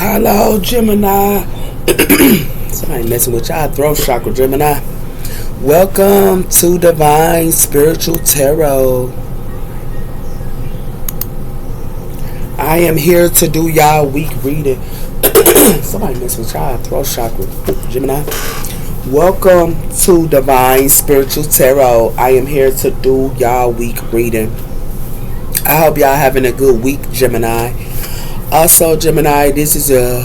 Hello, Gemini. Somebody messing with y'all throat chakra, Gemini. Welcome to Divine Spiritual Tarot. I am here to do y'all week reading. Somebody messing with y'all throat chakra, Gemini. Welcome to Divine Spiritual Tarot. I am here to do y'all week reading. I hope y'all having a good week, Gemini. Also, Gemini, this is a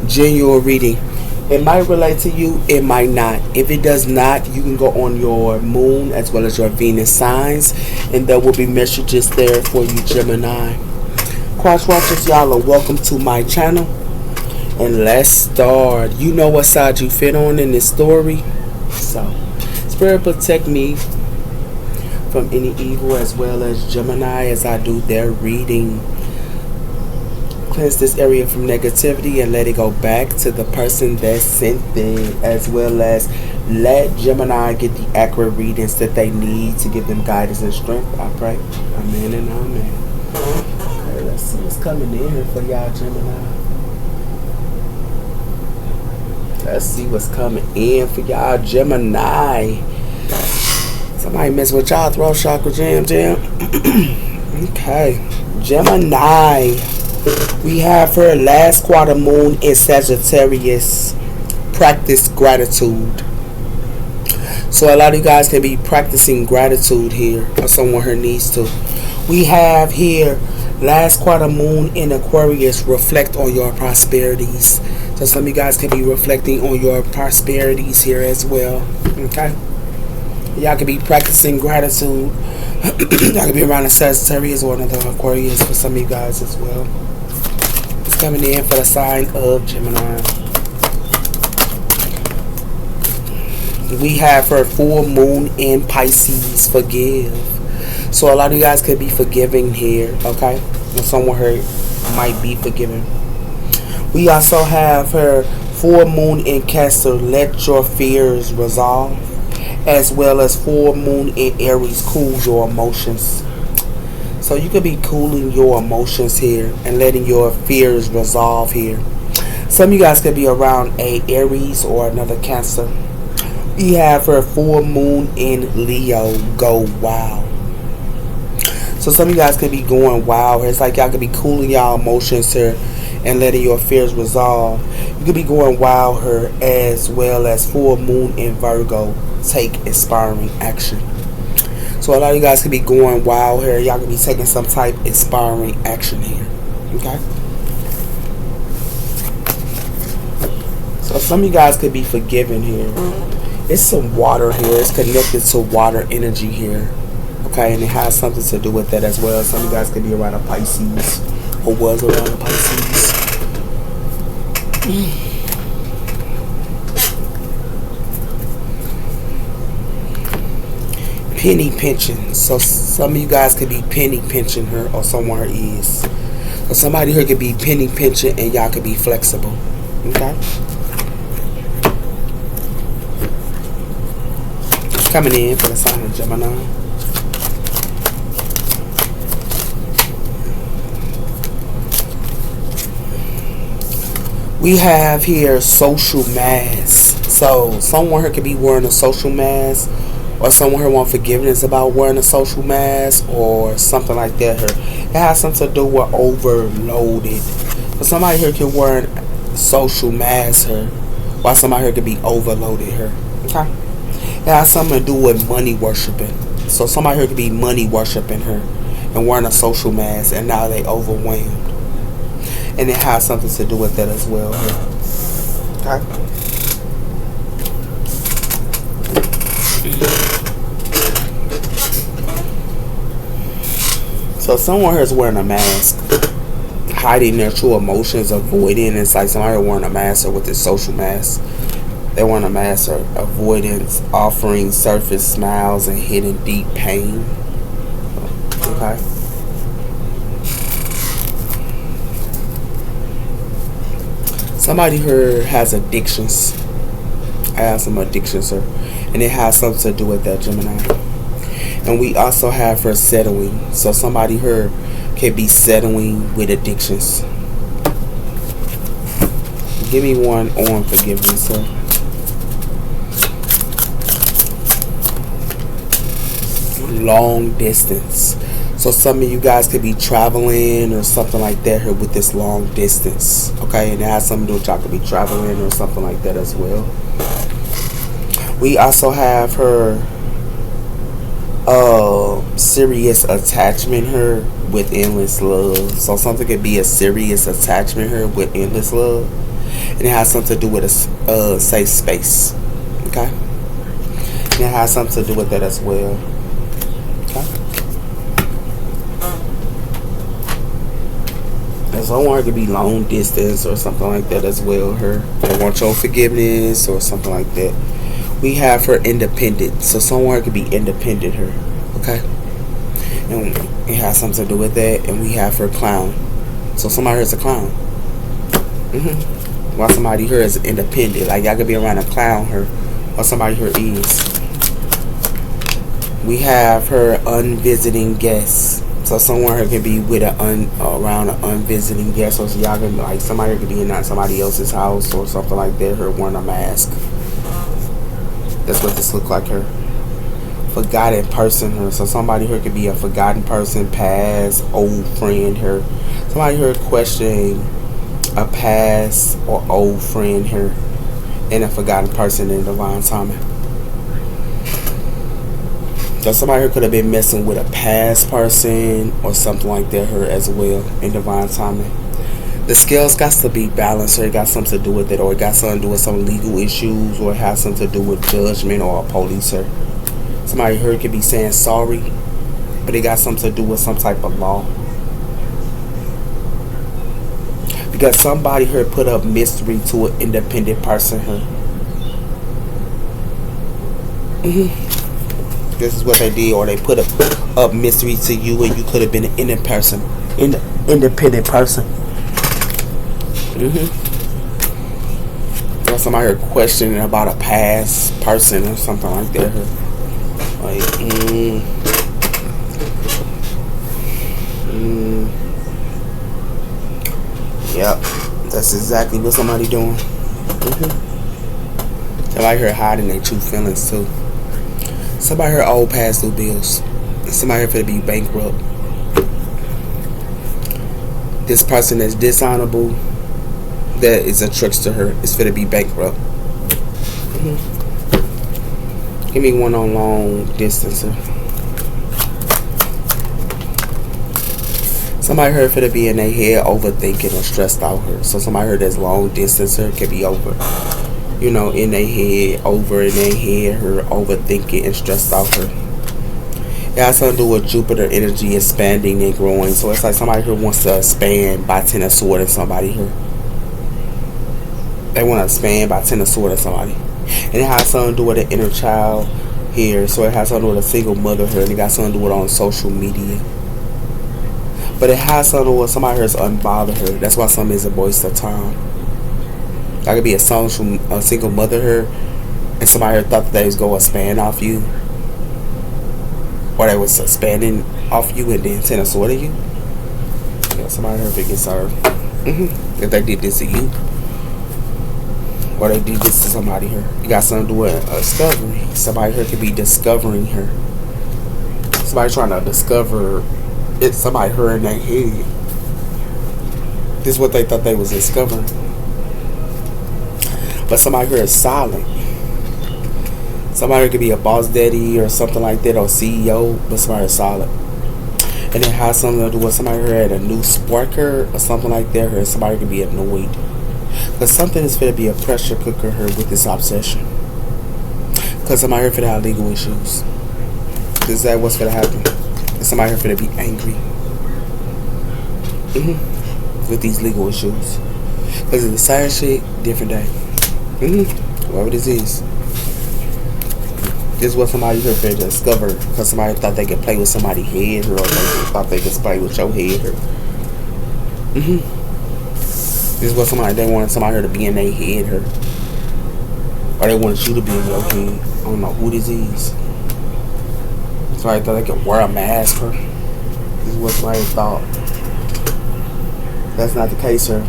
genuine reading. It might relate to you, it might not. If it does not, you can go on your moon as well as your Venus signs, and there will be messages there for you, Gemini. Cross watchers, y'all are welcome to my channel. And let's start. You know what side you fit on in this story. So, Spirit protect me from any evil as well as Gemini as I do their reading. Cleanse this area from negativity and let it go back to the person that sent it, as well as let Gemini get the accurate readings that they need to give them guidance and strength. I pray. Amen and amen. Okay, let's see what's coming in here for y'all, Gemini. Let's see what's coming in for y'all, Gemini. Somebody mess with y'all throat chakra, jam. Okay, Gemini. We have her last quarter moon in Sagittarius. Practice gratitude. So a lot of you guys can be practicing gratitude here, or someone here needs to. We have here last quarter moon in Aquarius. Reflect on your prosperities. So some of you guys can be reflecting on your prosperities here as well. Okay. Y'all can be practicing gratitude. Y'all can be around a Sagittarius or another Aquarius for some of you guys as well. It's coming in for the sign of Gemini. We have her full moon in Pisces. Forgive. So a lot of you guys could be forgiving here. Okay. When someone hurt might be forgiving. We also have her full moon in Cancer. Let your fears resolve. As well as full moon in Aries. Cool your emotions. So you could be cooling your emotions here and letting your fears resolve here. Some of you guys could be around a Aries or another Cancer. We have her full moon in Leo. Go wild. So some of you guys could be going wild. It's like y'all could be cooling y'all emotions here and letting your fears resolve. You could be going wild here, as well as full moon in Virgo. Take inspiring action. So a lot of you guys could be going wild here. Y'all could be taking some type of inspiring action here. Okay. So some of you guys could be forgiving here. It's some water here. It's connected to water energy here. Okay, and it has something to do with that as well. Some of you guys could be around a Pisces or was around a Pisces. Penny pinching. So some of you guys could be penny pinching her, or someone is. So somebody here could be penny pinching and y'all could be flexible. Okay. Coming in for the sign of Gemini. We have here social mask. So someone here could be wearing a social mask, or someone here want forgiveness about wearing a social mask, or something like that here. It has something to do with overloaded. So somebody here could wear a social mask here, while somebody here could be overloaded here. Okay. It has something to do with money worshiping. So somebody here could be money worshiping her and wearing a social mask, and now they overwhelmed. And it has something to do with that as well. Okay. So someone here is wearing a mask, hiding their true emotions, avoiding. It's like somebody wearing a mask or with a social mask. They're wearing a mask or avoidance, offering surface smiles and hidden deep pain. Okay. Somebody here has addictions. I have some addictions here. And it has something to do with that, Gemini. And we also have her settling. So somebody here can be settling with addictions. Give me one on forgiveness, sir. Long distance. So some of you guys could be traveling or something like that here with this long distance. Okay, and it has something to do with y'all could be traveling or something like that as well. We also have her serious attachment here with endless love. So something could be a serious attachment here with endless love. And it has something to do with a safe space. Okay? And it has something to do with that as well. Okay? And someone could be long distance or something like that as well. Her they want your forgiveness or something like that. We have her independent. So someone could be independent here. Okay? And it has something to do with that. And we have her clown. So somebody here is a clown. While somebody here is independent. Like y'all could be around a clown here. While somebody here is. We have her unvisiting guest. So someone here can be with around an unvisiting guest. So y'all can like somebody could be in somebody else's house or something like that. Her wearing a mask. That's what this look like her. Forgotten person here. So somebody here could be a forgotten person, past, old friend here. Somebody here questioning a past or old friend here. And a forgotten person in divine timing. So somebody here could have been messing with a past person or something like that here as well in divine timing. The scales got to be balanced, or it got something to do with it, or it got something to do with some legal issues, or it has something to do with judgment or a policer. Somebody here could be saying sorry, but it got something to do with some type of law. Because somebody here put up mystery to an independent person here. This is what they did, or they put up mystery to you, and you could have been an independent person. Or somebody here questioning about a past person or something like that. Like, yep, that's exactly what somebody doing. Somebody here hiding their true feelings too. Somebody here old past due bills. Somebody here for to be bankrupt. This person is dishonorable. That is a trickster her. It's for to be bankrupt. Give me one on long distance. Somebody here for to be in their head overthinking or stressed out her. So somebody here that's long distance her could be over. You know, in their head, over in their head, her overthinking and stressed out her. It has something to do with Jupiter energy expanding and growing. So it's like somebody here wants to expand by Ten of Swords and somebody here. They want to expand by Ten of Swords and somebody. And it has something to do with an inner child here. So it has something to do with a single mother here. And it got something to do with on social media. But it has something to do with somebody here is unbothered her. That's why something is a waste of time. I could be a single mother here, and somebody here thought that they was going to expand off you, or they was expanding off you and then Ten of Swords of you. Yeah, somebody here could get served. If they did this to you, or they did this to somebody here. You got something to do with a discovery. Somebody here could be discovering her. Somebody trying to discover it. Somebody here in their head. This is what they thought they was discovering. But somebody here is silent. Somebody could be a boss daddy or something like that, or CEO, but somebody is silent. And it has something to do with somebody here had a new sparker or something like that, or somebody could be annoyed. Because something is going to be a pressure cooker here with this obsession. Because somebody here for to have legal issues. Is that what's going to happen? And somebody here for to be angry. With these legal issues. Because it's the same shit, different day. Whatever this is. This is what somebody here for to discover. Because somebody thought they could play with somebody's head, or they thought they could play with your head. This is what they wanted somebody here to be in their head, her. Or they wanted you to be in your head. I don't know who this is. Somebody thought they could wear a mask, her. This is what somebody thought. That's not the case, sir.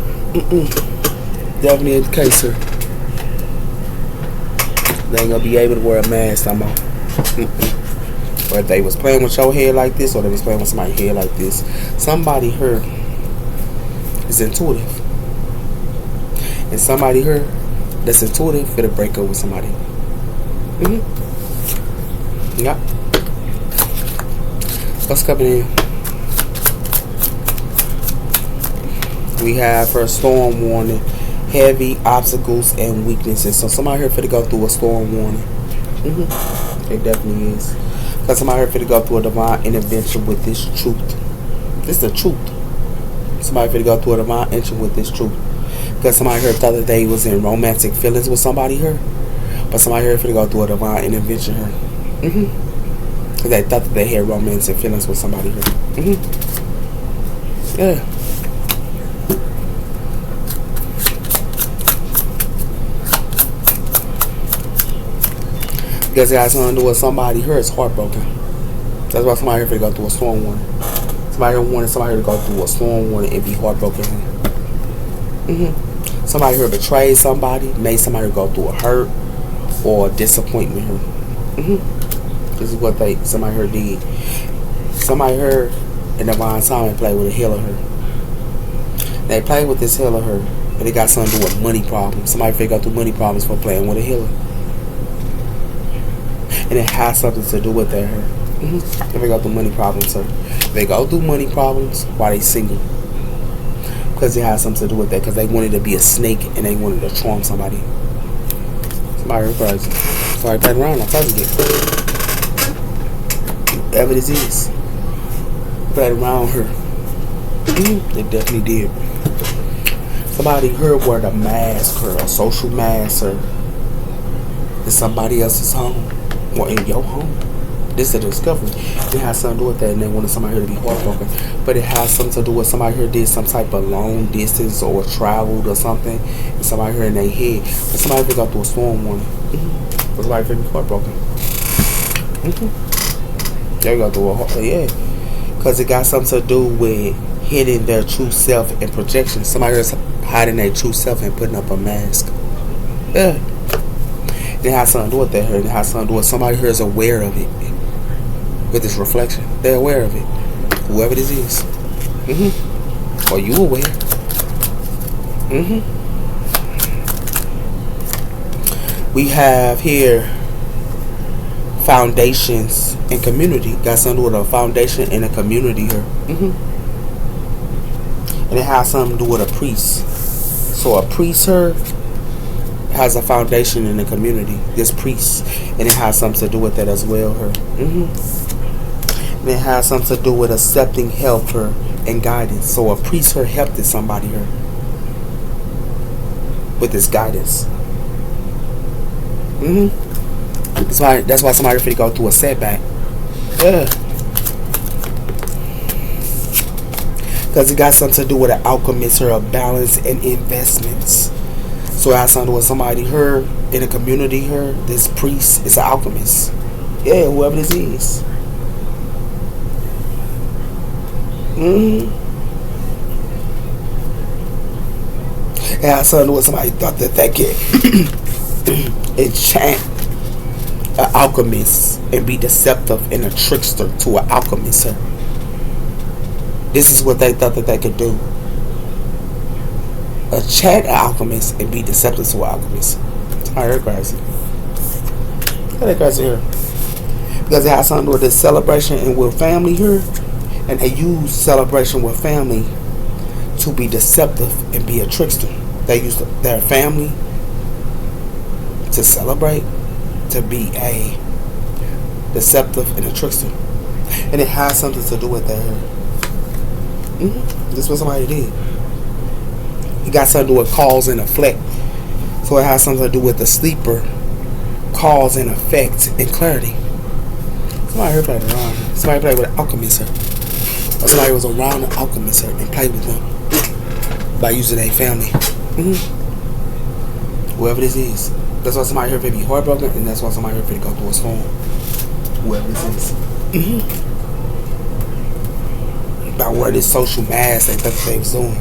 Definitely the case here. They ain't gonna be able to wear a mask no more. Or if they was playing with your head like this, or they was playing with somebody's head like this, somebody here is intuitive. And somebody here that's intuitive for to break up with somebody. Yeah. What's coming in? We have her storm warning, heavy obstacles and weaknesses. So somebody here finna go through a storm warning. It definitely is. Because somebody here finna go through a divine intervention with this truth. This is the truth. Somebody finna go through a divine intervention with this truth. Because somebody here thought that they was in romantic feelings with somebody here. But somebody here finna go through a divine intervention here. Because they thought that they had romantic feelings with somebody here. Yeah. Because it has something to do with somebody here is heartbroken. That's why somebody here finna go through a storm warning. Somebody here wanted somebody here to go through a storm warning and be heartbroken. Somebody here betrayed somebody, made somebody go through a hurt or a disappointment here. This is what somebody here did. Somebody here in divine time played with a healer here. They played with this healer here, but it got something to do with money problems. Somebody finna go through money problems for playing with a healer. And it has something to do with that here. They go through money problems, sir. They go through money problems while they single. Because it has something to do with that. Because they wanted to be a snake and they wanted to charm somebody. Somebody crazy. Somebody playing around. I told you that. Evidence is. Played around her. They definitely did. Somebody here wore the mask or a social mask or in somebody else's home. Or in your home. This is a discovery. It has something to do with that, and they wanted somebody here to be heartbroken. But it has something to do with somebody here did some type of long distance or traveled or something, and somebody here in their head. But somebody here got through a storm warning. But somebody here be heartbroken. They got through because it got something to do with hiding their true self and projection. Somebody here's hiding their true self and putting up a mask. Yeah. It has something to do with that here. It has something to do with somebody here is aware of it. With this reflection. They're aware of it. Whoever this is. Are you aware? We have here foundations and community. Got something to do with a foundation and a community here. And it has something to do with a priest. So a priest here has a foundation in the community. This priest, and it has something to do with that as well. Her, and it has something to do with accepting help her and guidance. So a priest her helped somebody her with this guidance. That's why somebody finna go through a setback. Yeah. Because it got something to do with an alchemist or a balance and investments. So it has something to do with somebody here in a community here. This priest is an alchemist. Yeah, whoever this is. It has something to do with somebody thought that they could enchant an alchemist and be deceptive and a trickster to an alchemist. This is what they thought that they could do. A chat alchemist and be deceptive to an alchemist. Alright, crazy. They're crazy here. Because it has something to do with this celebration and with family here. And they use celebration with family to be deceptive and be a trickster. They use their family to celebrate, to be a deceptive and a trickster. And it has something to do with that here. This is what somebody did. It got something to do with cause and effect. So it has something to do with the sleeper, cause and effect and clarity. Somebody here played around. Somebody played with an alchemist here. Or somebody was around an alchemist here and played with them by using their family. Whoever this is. That's why somebody here could be heartbroken, and that's why somebody here could go through a storm. Whoever this is. About where this social mask they thought they was doing.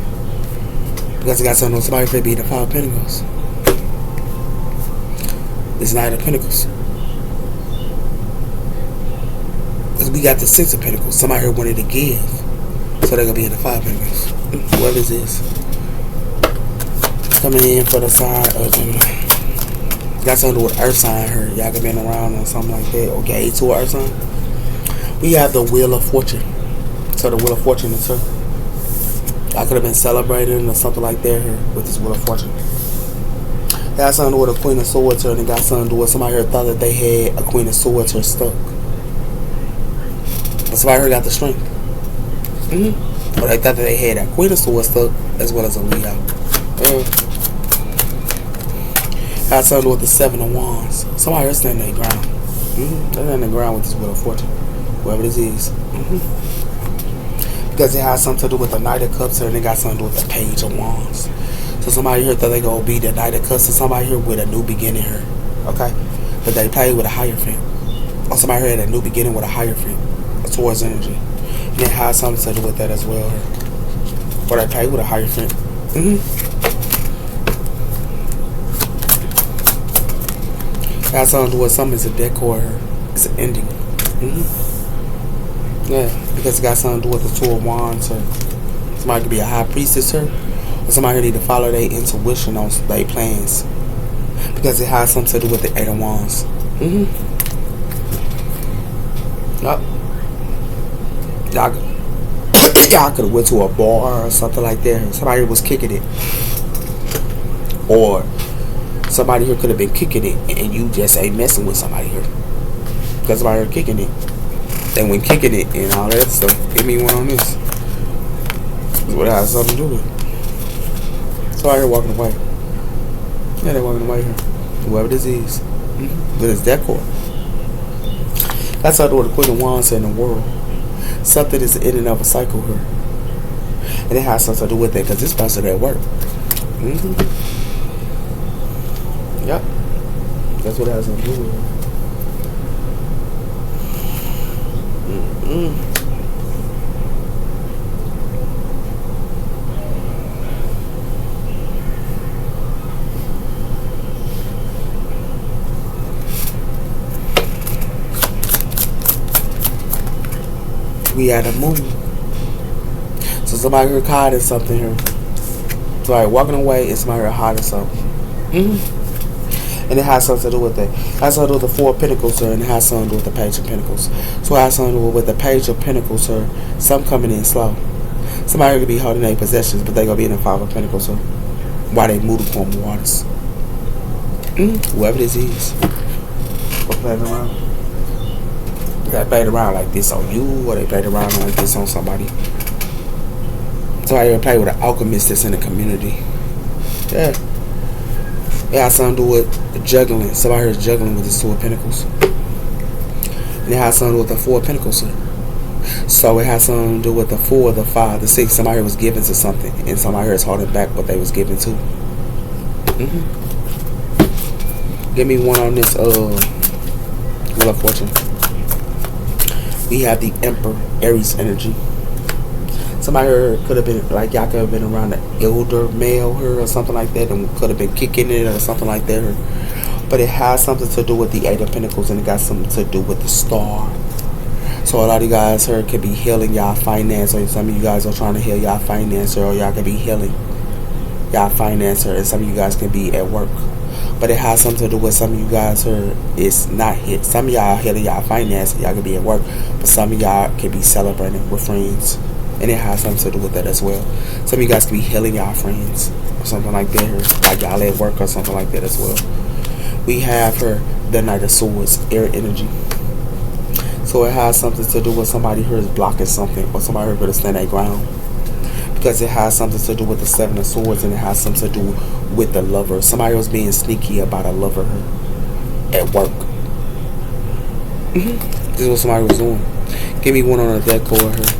Because it got something on somebody could be the Five of Pentacles. It's Knight of Pentacles. Because we got the Six of Pentacles. Somebody here wanted to give. So they're going to be in the Five of Pentacles. Whoever this is. Coming in for the side of Gemini. Got something to do with Earth sign here. Y'all could be around or something like that. Or gauge to Earth sign. We have the Wheel of Fortune. So the Wheel of Fortune is her. I could have been celebrating or something like that here with this Wheel of Fortune. It got something to do with a Queen of Swords here, and it got something to do with somebody here thought that they had a Queen of Swords here stuck. But somebody here got the strength. But they thought that they had a Queen of Swords stuck as well as a Leo. Got something to do with the Seven of Wands. Somebody here standing their ground. They're standing their ground with this Wheel of Fortune. Whoever this is. Because it has something to do with the Knight of Cups here, and it got something to do with the Page of Wands. So somebody here thought they gonna be the Knight of Cups, and somebody here with a new beginning here. Okay? But they played with a Hierophant. Or somebody here had a new beginning with a Hierophant. A Taurus energy. And it has something to do with that as well here. Or they played with a Hierophant. It has something to do with something. It's a decor here. It's an ending. Yeah, because it got something to do with the Two of Wands. Or somebody could be a high priestess here, or somebody who need to follow their intuition on their plans, because it has something to do with the Eight of Wands. Yup. Y'all could have went to a bar or something like that. Somebody was kicking it, or somebody here could have been kicking it, and you just ain't messing with somebody here because somebody here kicking it. And when kicking it and all that stuff, give me one on this. That's what it has something to do with. So I hear walking away. Yeah, they're walking away here. Whoever this is. But it's decor. That's how the Queen of Wands in the world. Something is in and of a cycle here. And it has something to do with it because this person at work. Yep. That's what it has something to do with. We had a moon. So somebody here hiding something here. Somebody walking away and somebody here hiding something. And it has something to do with that. It has something to do with the Four of Pentacles, sir, and it has something to do with the Page of Pentacles. So it has something to do with the Page of Pentacles, sir. Some coming in slow. Somebody could be holding their possessions, but they're going to be in the Five of Pentacles, sir. While they move upon waters. Whoever this is. Or playing around. They played around like this on you, or they played around like this on somebody. Somebody ever play with an alchemist that's in the community. Yeah. It has something to do with juggling. Somebody here is juggling with the Two of Pentacles. And it has something to do with the Four of Pentacles, sir. So it has something to do with the 4, the 5, the 6. Somebody here was given to something, and somebody here is holding back what they was given to. Give me one on this Wheel of Fortune. We have the Emperor, Aries energy. Somebody here could have been, like, y'all could have been around the elder male here or something like that, and could have been kicking it or something like that. But it has something to do with the Eight of Pentacles, and it got something to do with the Star. So a lot of you guys here could be healing y'all finance, or some of you guys are trying to heal y'all finance, or y'all could be healing y'all finance, and some of you guys could be at work. But it has something to do with some of you guys here. It's not hit. Some of y'all healing y'all finance, y'all could be at work, but some of y'all could be celebrating with friends. And it has something to do with that as well. Some of you guys could be healing y'all friends or something like that here. Like y'all at work or something like that as well. We have her, the Knight of Swords, air energy. So it has something to do with somebody here is blocking something, or somebody here going to stand their ground. Because it has something to do with the Seven of Swords, and it has something to do with the lover. Somebody was being sneaky about a lover here at work. This is what somebody was doing. Give me one on the deck cord here.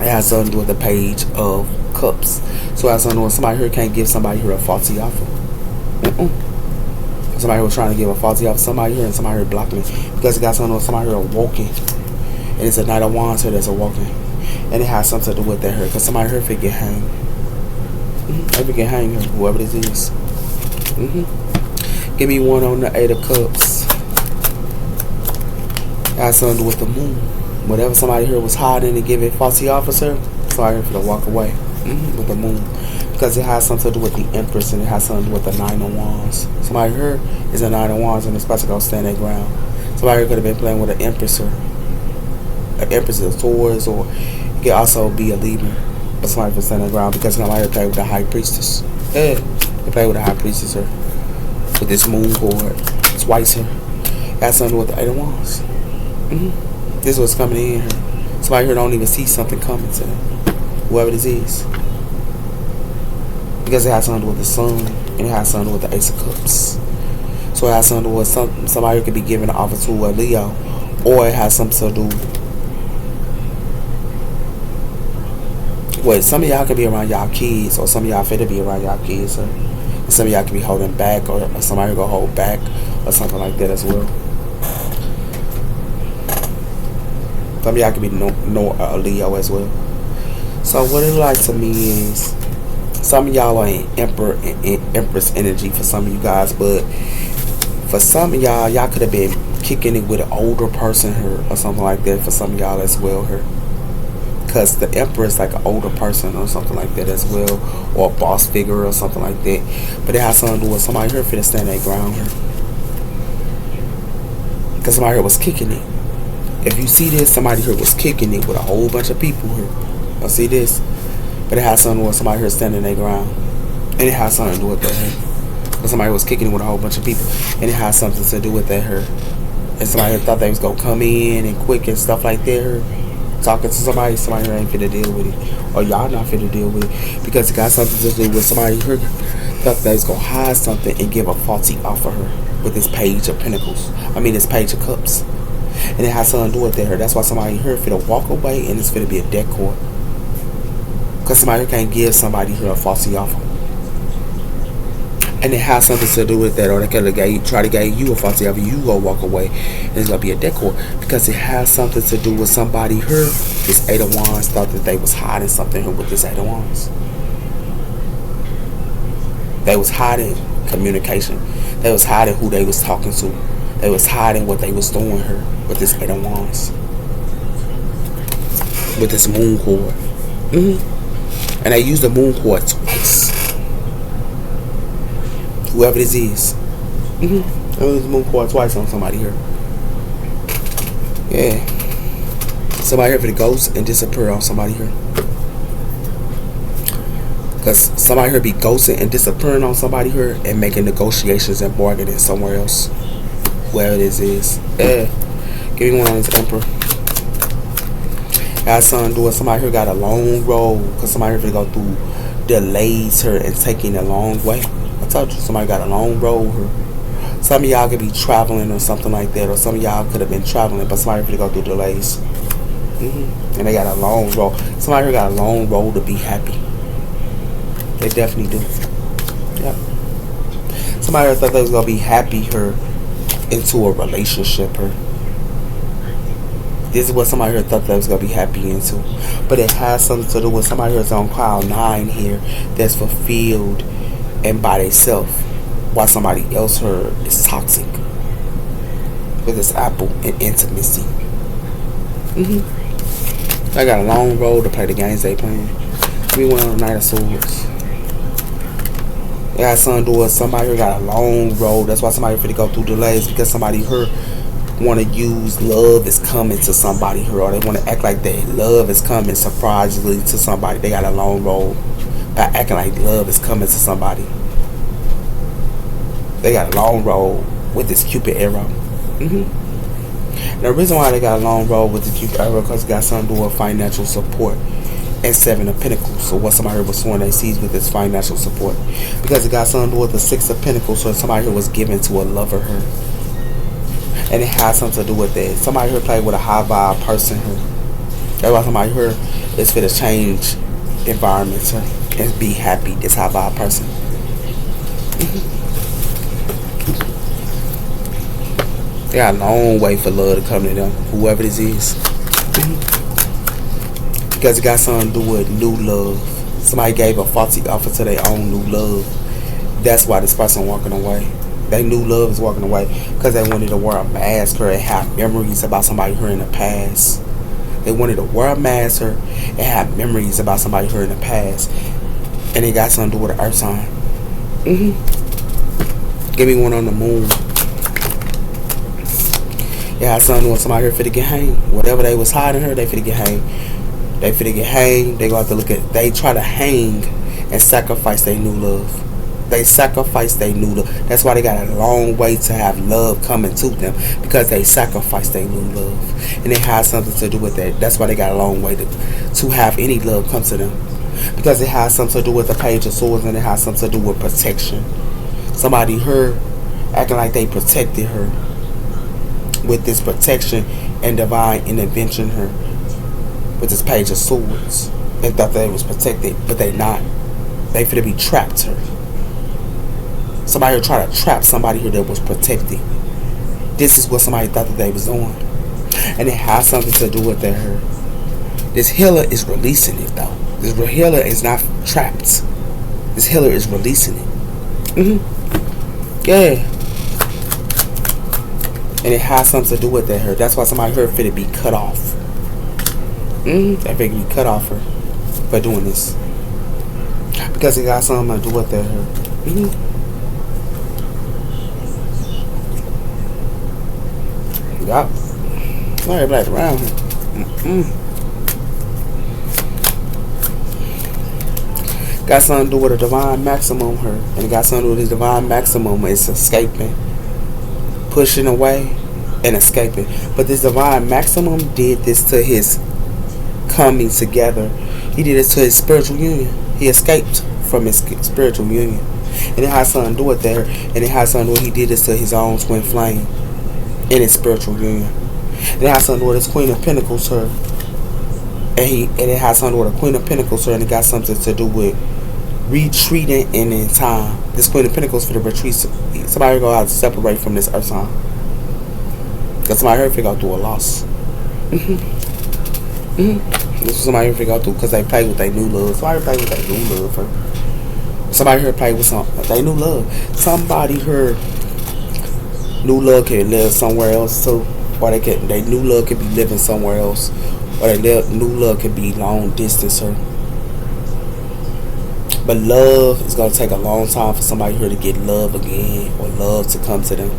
It has something to do with the Page of Cups. So it has something to do with somebody here can't give somebody here a faulty offer. Somebody was trying to give a faulty offer. Somebody here and somebody here blocking it. Because it got something to do with somebody here walking. And it's a Knight of Wands here that's a walking. And it has something to do with that her, because somebody her get hanged. They get hanged her, whoever this is. Give me one on the 8 of Cups. It has something to do with the moon. Whatever somebody here was hiding and giving falsely officer, somebody here for to walk away with the moon. Because it has something to do with the Empress, and it has something to do with the 9 of Wands. Somebody here is a 9 of Wands and it's supposed to go stand their ground. Somebody here could have been playing with an Empress, or an Empress of Swords, or it could also be a Libra. But somebody for standing their ground, because somebody here play with the High Priestess. Yeah, they play with the High Priestess here. With this moon cord. It's white here. It has something to do with the 8 of Wands. This is what's coming in here. Somebody here don't even see something coming to them. Whoever this is. Because it has something to do with the sun, and it has something to do with the Ace of Cups. So it has something to do with somebody who could be giving an offer to a Leo, or it has something to do with some of y'all could be around y'all kids, or some of y'all fit to be around y'all kids, or some of y'all could be holding back, or somebody gonna hold back, or something like that as well. Some of y'all could be no Leo as well. So what it like to me is, some of y'all are in Emperor and Empress energy for some of you guys, but for some of y'all could have been kicking it with an older person here, or something like that for some of y'all as well here. Because the Emperor is like an older person or something like that as well, or a boss figure or something like that. But it has something to do with somebody here for to stand their ground here. Because somebody here was kicking it. If you see this, somebody here was kicking it with a whole bunch of people here. I see this. But it has something to do with somebody here standing their ground. And it has something to do with that here. Because somebody was kicking it with a whole bunch of people. And it has something to do with that here. And somebody here thought they was going to come in and quick and stuff like that here. Talking to somebody here ain't finna deal with it. Or y'all not finna deal with it. Because it got something to do with somebody here thought they was going to hide something and give a faulty offer her. With this Page of Pentacles. This Page of Cups. And it has something to do with that here. That's why somebody here finna walk away and it's finna be a dead court. Because somebody can't give somebody here a falsely offer. And it has something to do with that, or they could have try to give you a falsely offer, you go walk away, and it's gonna be a decor. Because it has something to do with somebody here. This 8 of Wands thought that they was hiding something here with this 8 of Wands. They was hiding communication. They was hiding who they was talking to. They was hiding what they was doing here with this 8 of Wands. With this moon cord. And they used the moon cord twice. Whoever this is. I used the moon cord twice on somebody here. Yeah. Somebody here for the ghost and disappear on somebody here. Because somebody here be ghosting and disappearing on somebody here and making negotiations and bargaining somewhere else. Whoever this is. Yeah. Give me one on this Emperor. Got something to do with somebody here got a long road. Because somebody here go through delays here and taking a long way. I told you somebody got a long road here. Some of y'all could be traveling or something like that. Or some of y'all could have been traveling, but somebody here go through delays. And they got a long road. Somebody here got a long road to be happy. They definitely do. Yep. Somebody here thought they was going to be happy here into a relationship here. This is what somebody here thought they was going to be happy into. But it has something to do with somebody here's on cloud 9 here that's fulfilled and by themselves. While somebody else here is toxic. With this apple and intimacy. They got a long road to play the games they playing. We went on the Knight of Swords. It got something to do with somebody here got a long road. That's why somebody finna go through delays, because somebody here want to use love is coming to somebody here, or they want to act like that love is coming surprisingly to somebody. They got a long road by acting like love is coming to somebody. They got a long road with this Cupid arrow. And the reason why they got a long road with the Cupid arrow because it got something to do with financial support and 7 of Pentacles. So what somebody here was sworn they sees with this financial support, because it got something to do with the 6 of Pentacles. So somebody here was given to a lover here, and it has something to do with that. Somebody here played with a high vibe person here. That's why somebody here is for to change environments here and be happy. This high vibe person. They got a long way for love to come to them, whoever this is. Because it got something to do with new love. Somebody gave a faulty offer to their own new love. That's why this person walking away. They new love is walking away because they wanted to wear a mask or have memories about somebody hurt in the past. They wanted to wear a mask or have memories about somebody hurt in the past. And it got something to do with the earth sign. Give me one on the moon. It had something to do with somebody here finna get hanged. Whatever they was hiding her, they finna get hanged. They finna get hanged. They gonna have to look at. They try to hang and sacrifice their new love. They sacrifice their new love. That's why they got a long way to have love coming to them, because they sacrifice their new love, and it has something to do with that. That's why they got a long way to have any love come to them, because it has something to do with the Page of Swords, and it has something to do with protection. Somebody her acting like they protected her with this protection and divine intervention her with this Page of Swords. They thought they was protected, but they not. They finna be trapped her. Somebody here try to trap somebody here that was protected. This is what somebody thought that they was doing. And it has something to do with that. This healer is releasing it though. This healer is not trapped. This healer is releasing it. Yeah. And it has something to do with that. That's why somebody here finna be cut off. They finna be cut off her for doing this. Because it got something to do with that. Yup. Sorry, black around here. Got something to do with a divine maximum her. And it got something to do with his divine maximum. It's escaping. Pushing away and escaping. But this divine maximum did this to his coming together. He did this to his spiritual union. He escaped from his spiritual union. And it has something to do with that. And it has something to do with he did this to his own twin flame in his spiritual union. And it has something to do with his Queen of Pentacles her. And it has something to do with the Queen of Pentacles her. And it got something to do with retreating in time. This Queen of Pentacles for the retreat. Somebody gonna have to separate from this earth sign. Because somebody here figure out through a loss. This is somebody here figure out through because they play with their new love. Somebody play with their new love her. Somebody here play with they new love. Somebody here new love can live somewhere else too, or they new love could be living somewhere else, or their new love could be long distance or. But love is gonna take a long time for somebody here to get love again, or love to come to them.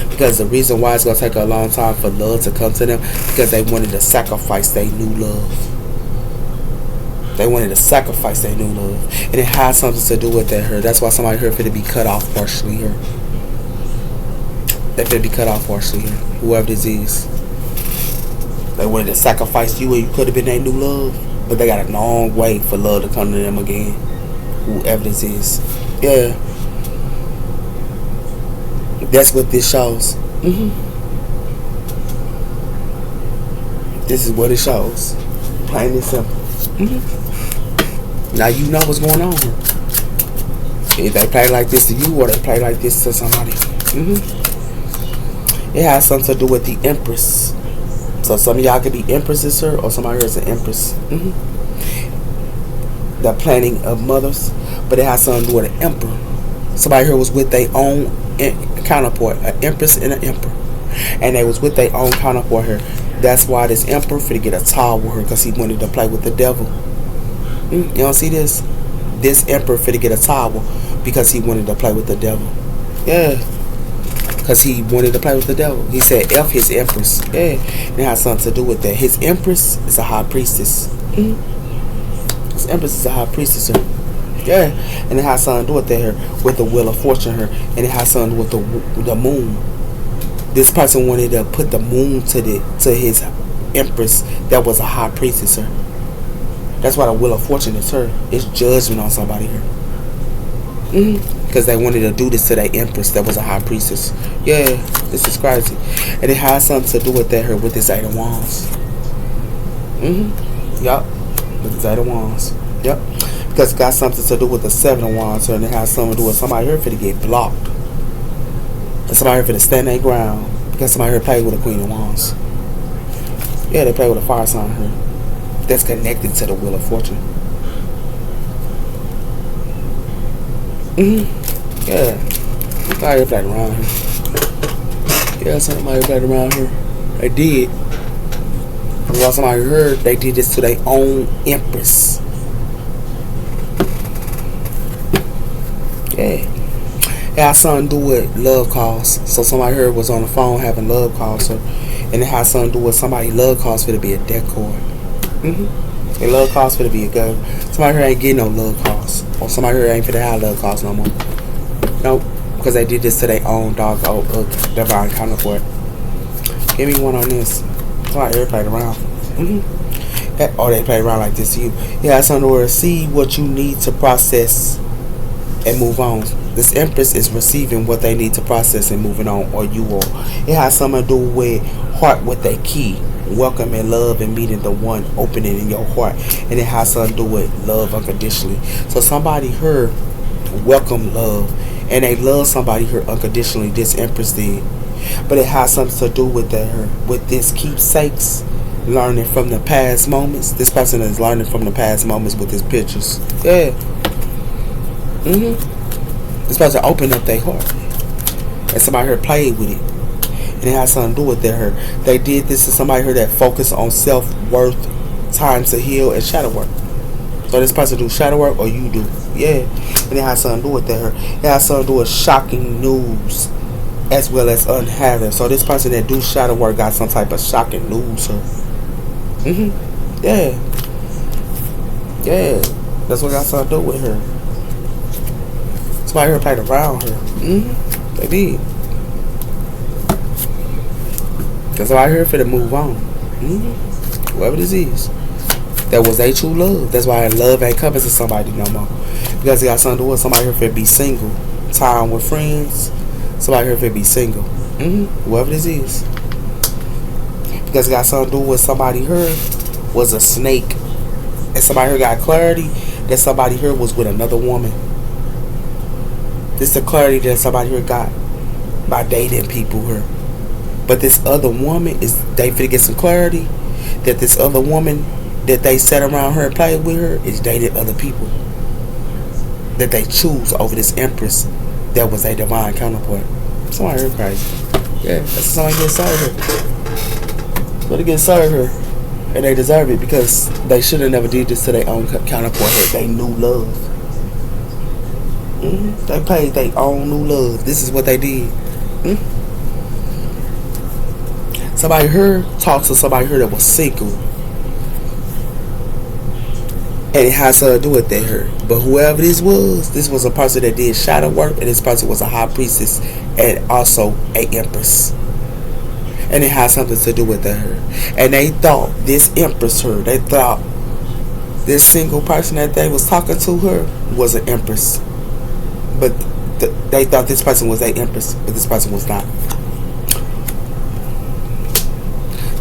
Because the reason why it's gonna take a long time for love to come to them, because they wanted to sacrifice their new love. They wanted to sacrifice their new love, and it has something to do with that here. That's why somebody here finna be cut off partially here. They finna be cut off partially here. Whoever this is. They wanted to sacrifice you, and you could have been their new love. But they got a long way for love to come to them again. Whoever this is. Yeah. That's what this shows. This is what it shows. Plain and simple. Now you know what's going on here. If they play like this to you, or they play like this to somebody. It has something to do with the Empress. So some of y'all could be Empresses here, or somebody here is an Empress. The planning of mothers. But it has something to do with an Emperor. Somebody here was with their own counterpart. An Empress and an Emperor. And they was with their own counterpart here. That's why this Emperor finna get a towel with her, because he wanted to play with the devil. You don't see this? This Emperor finna get a towel because he wanted to play with the devil. Yeah. Because he wanted to play with the devil. He said F his Empress. Yeah. And it has something to do with that. His Empress is a high priestess. His Empress is a high priestess here. Yeah. And it has something to do with that here. With the Wheel of Fortune here. And it has something to do with the moon. This person wanted to put the moon to his Empress that was a high priestess here. That's why the Wheel of Fortune is her. It's judgment on somebody here. Because they wanted to do this to their Empress that was a high priestess. Yeah, this is crazy. And it has something to do with that here, with this 8 of Wands. Yup. With this 8 of Wands. Yup. Because it got something to do with the 7 of Wands here, and it has something to do with somebody here finna get blocked. And somebody here finna stand their ground. Because somebody here played with the Queen of Wands. Yeah, they play with a fire sign here. that's connected to the Wheel of Fortune. Yeah. Somebody played around here. Yeah, somebody played around here. They did. Well, somebody heard they did this to their own empress. Yeah. It had something to do with love calls. So somebody heard was on the phone having love calls. So, and it had something to do with somebody love calls for to be a deck cord. And love calls for to be a girl. Somebody here ain't getting no love calls. Or somebody here ain't for to have love calls no more. Nope. Because they did this to their own dog divine counterpart. Give me one on this. Somebody here played around. Or they played around like this to you. Yeah, it's on the word. See what you need to process and move on. This empress is receiving what they need to process and moving on, or you will. It has something to do with heart with a key. Welcome and love and meeting the one opening in your heart. And it has something to do with love unconditionally. So somebody heard welcome love. And they love somebody here unconditionally. This empress did. But it has something to do with that with this keepsakes. Learning from the past moments. This person is learning from the past moments with his pictures. Yeah. This person opened up their heart. And somebody here played with it. And it has something to do with that. They did this to somebody here that focused on self-worth, time to heal, and shadow work. So this person do shadow work or you do. Yeah. And it has something to do with that. It has something to do with shocking news as well as unhaving. So this person that do shadow work got some type of shocking news. Yeah. Yeah. That's what got something to do with her. Somebody here played around her. They did. Because somebody here for to move on. Whoever this is. That was their true love. That's why love ain't coming to somebody no more. Because it got something to do with somebody here for to be single. Time with friends. Somebody here for to be single. Whoever this is. Because it got something to do with somebody here was a snake. And somebody here got clarity that somebody here was with another woman. This is the clarity that somebody here got by dating people here. But this other woman is, they finna get some clarity that this other woman that they sat around her and played with her is dating other people. That they choose over this empress that was a divine counterpart. Somebody here crazy. Yeah, that's somebody get served her. But they get served her. And they deserve it because they should have never did this to their own counterpart here. They knew love. They played their own new love. This is what they did. Somebody here talked to somebody here that was single. And it has to do with that here. But whoever this was a person that did shadow work. And this person was a high priestess and also a empress. And it has something to do with that here. And they thought this empress her. They thought this single person that they was talking to her was an empress. But they thought this person was a empress. But this person was not.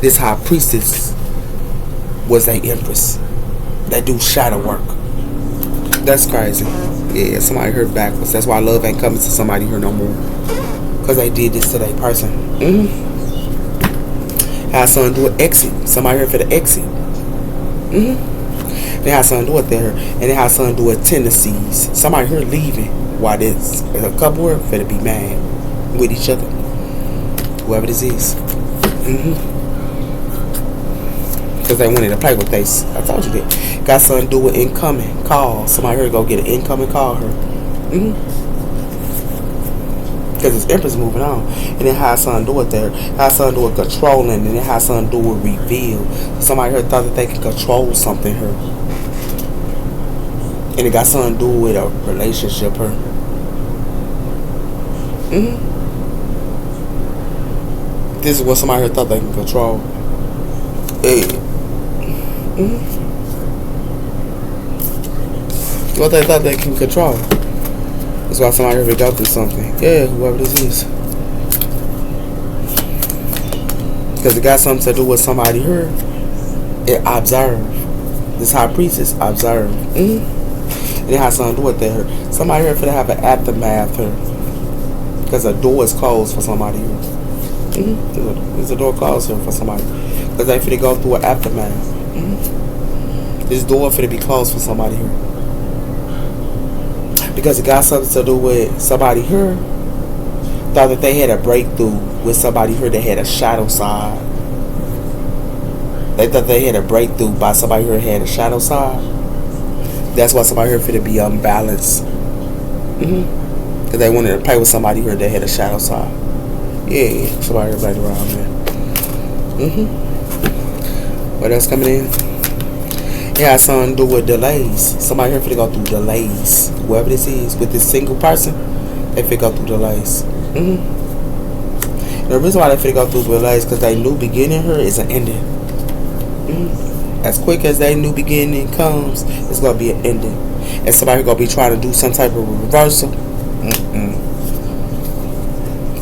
This high priestess was a empress. They do shadow work. That's crazy. Yeah, somebody heard backwards. That's why love ain't coming to somebody here no more. Because they did this to that person. Has something to do with exit. Somebody here for the exit. It has something to do with there. And it has something to do with tendencies. Somebody here leaving. Why this a couple here for to be mad with each other. Whoever this is. Because they wanted to play with this. I told you that. Got something to do with incoming call. Somebody here go get an incoming call here. Because this empress moving on. And it has something to do with there. It has something to do with controlling. And it has something to do with reveal. Somebody here thought that they could control something here. And it got something to do with a relationship here. This is what somebody here thought they can control. Hey. What they thought they can control. That's why somebody here go through something. Yeah, whoever this is. Because it got something to do with somebody here. It observe. This high priestess observe. And it has something to do with that. Somebody here for to have an aftermath here. Because a door is closed for somebody here. There's a door closed here for somebody. Because they finna go through an aftermath. This door finna be closed for somebody here. Because it got something to do with somebody here thought that they had a breakthrough with somebody here that had a shadow side. They thought they had a breakthrough by somebody here that had a shadow side. That's why somebody here finna be unbalanced. Because they wanted to play with somebody here that had a shadow side. Yeah, somebody here played around, man. What else coming in? It has something to do with delays. Somebody here finna go through delays. Whoever this is, with this single person, they finna go through delays. And the reason why they finna go through delays because their new beginning here is an ending. As quick as their new beginning comes, it's gonna be an ending. And somebody gonna be trying to do some type of reversal.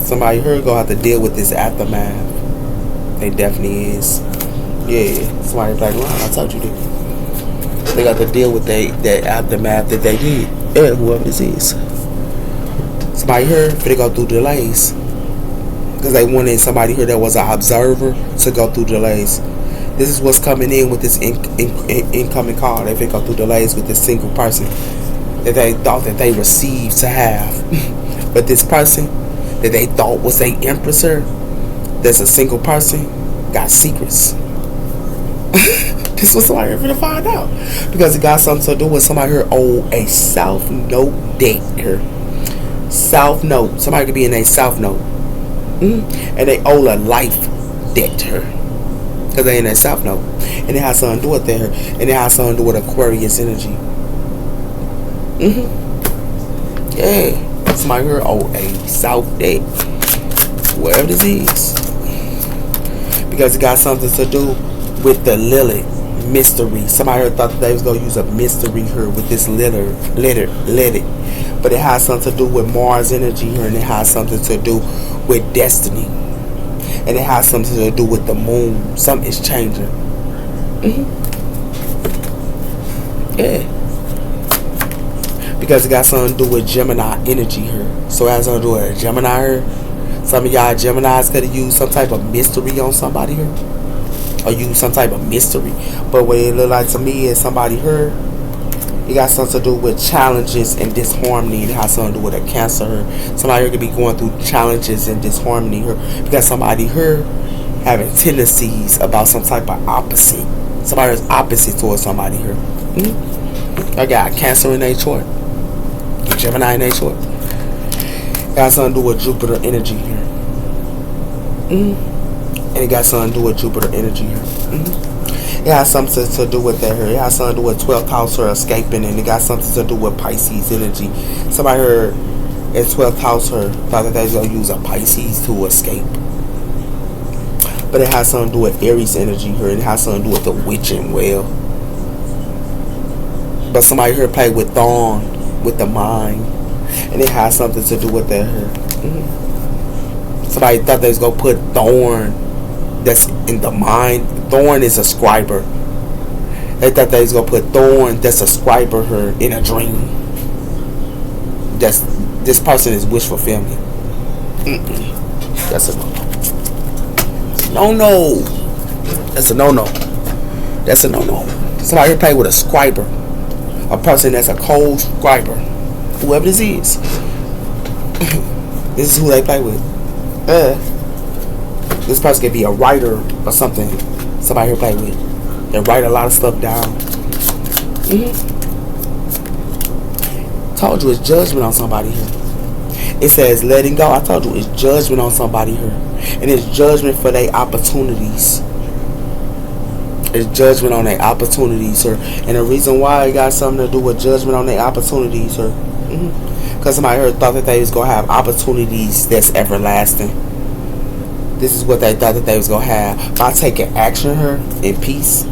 Somebody here gonna have to deal with this aftermath. They definitely is. Yeah, somebody like, well, I told you that. They got to deal with that aftermath that they did. Yeah, whoever this is. Somebody here finna go through delays. Because they wanted somebody here that was an observer to go through delays. This is what's coming in with this incoming call. They finna go through delays with this single person that they thought that they received to have. But this person that they thought was a empresser, that's a single person, got secrets. This was somebody here finna find out. Because it got something to do with somebody here owe a South Note debt here. South Note. Somebody could be in a South Note. And they owe a life debt to her. Because they in that South Note. And it has something to do with there. And it has something to do with Aquarius energy. Yeah. Somebody here owe a South debt. Whatever this is. Because it got something to do with the Lilith mystery. Somebody here thought that they was going to use a mystery here with this Lilith. But it has something to do with Mars energy here. And it has something to do with destiny. And it has something to do with the moon. Something is changing. Yeah. Because it got something to do with Gemini energy here. So it has something to do with Gemini here. Some of y'all Geminis could have used some type of mystery on somebody here. Or use some type of mystery. But what it look like to me is somebody here, it got something to do with challenges and disharmony. It has something to do with a Cancer here. Somebody here could be going through challenges and disharmony here. Because somebody here having tendencies about some type of opposite. Somebody is opposite towards somebody here. I got Cancer in their chart. Gemini in their chart. Got something to do with Jupiter energy here. And it got something to do with Jupiter energy here. It has something to do with that here. It has something to do with 12th house or escaping. And it got something to do with Pisces energy. Somebody here in 12th house here thought that they was going to use a Pisces to escape. But it has something to do with Aries energy here. And it has something to do with the witching well. But somebody here played with Thorn, with the mind. And it has something to do with that here. Somebody thought they was going to put Thorn that's in the mind. Thorn is a scriber. They thought they was going to put Thorn that's a scriber here in a dream. This person is wish fulfillment. That's a no-no. That's a no-no. That's a no-no. Somebody here played with a scriber. A person that's a cold scriber. Whoever this is. This is who they play with. This person could be a writer or something. Somebody here play with. They write a lot of stuff down. Told you it's judgment on somebody here. It says letting go. I told you it's judgment on somebody here. And it's judgment for their opportunities. It's judgment on their opportunities here. And the reason why it got something to do with judgment on their opportunities here. Because somebody here thought that they was going to have opportunities that's everlasting. This is what they thought that they was going to have. By taking action here in peace.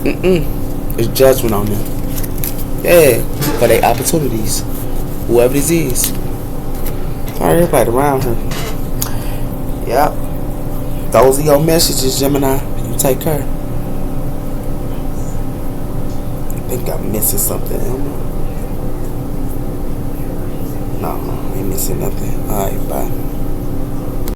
It's judgment on them. Yeah. For their opportunities. Whoever this is. Alright, everybody around here. Yep. Those are your messages, Gemini. You take care. I think I'm missing something. No, I ain't missing nothing. Alright, bye.